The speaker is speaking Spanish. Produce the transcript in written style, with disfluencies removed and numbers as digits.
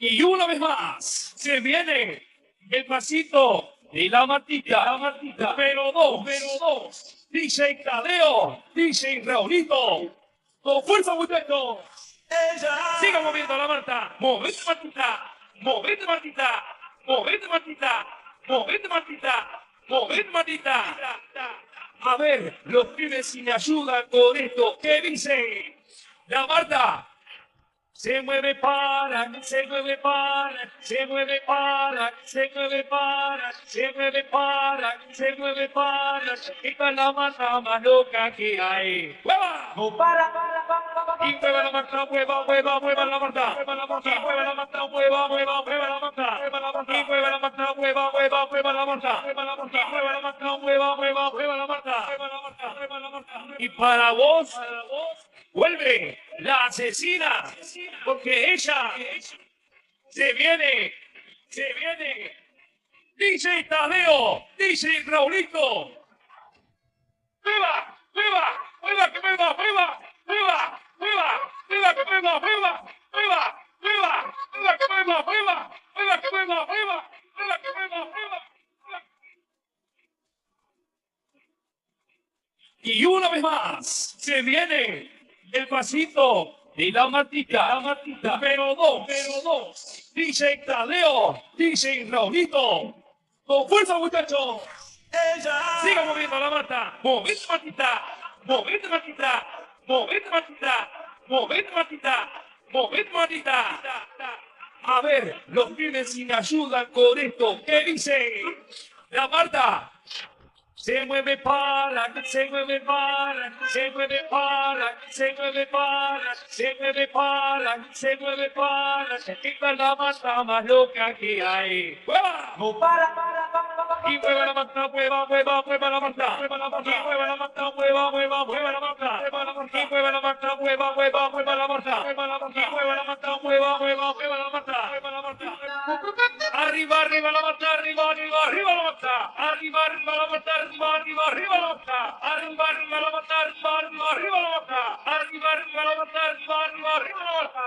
Y una vez más, se viene el pasito de la Martita, pero dos, DJ Tadeo, DJ Raulito, con fuerza muchachos. Siga moviendo la Marta, movete Martita, movete Martita, movete Martita, movete Martita, movete Martita. A ver, los pibes si me ayudan con esto, ¿qué dice? La Marta. Se mueve para, se mueve para, se mueve para, se mueve para, se mueve para, se mueve para. Esta es la Marta más loca que hay. ¡Mueva! No para, Y mueva la Marta, mueva, mueva, mueva la Marta. Y mueva la Marta, mueva, mueva, mueva la Marta. Y mueva la Marta, mueva, mueva, mueva la Marta. Y mueva la Marta, mueva, mueva, mueva la Marta. Y para vos, vuelve la asesina, porque ella se viene, DJ Tadeo, DJ Raulito. ¡Mueva! ¡Mueva! ¡Mueva! ¡Que mueva! ¡Mueva! ¡Mueva! ¡Mueva! ¡Mueva! ¡Que mueva! ¡Mueva! ¡Mueva! ¡Mueva! ¡Mueva! ¡Que mueva! ¡Mueva! ¡Mueva! ¡Que mueva! ¡Mueva! ¡Mueva! ¡Que mueva! ¡Mueva! Y una vez más, se viene el pasito de la Martita, pero dos, DJ Tadeo, DJ Raulito, con fuerza muchachos. Siga moviendo la Marta, movete Martita, movete Martita, movete Martita, movete Martita, movete Martita. A ver, los pibes si me ayudan con esto, ¿qué dice? La Marta. Se mueve para, se mueve para, se mueve para, se mueve para, se mueve para, se mueve para. Esta es la Marta más loca que hay. ¡Mueva! no para, Y mueva la Marta, mueva, mueva, mueva la Marta. Y mueva la Marta, mueva, mueva, mueva la Marta. Y mueva la Marta, mueva, mueva, mueva la Marta. Y mueva la Marta, mueva, mueva, mueva la Marta. Arriba, arriba la Marta, arriba, arriba, arriba la Marta. Arriba, arriba la Marta, arriba, arriba, arriba la Marta. Arriba, arriba la Marta, arriba, arriba, arriba la Marta. Arriba, arriba la Marta, arriba, arriba, arriba la Marta.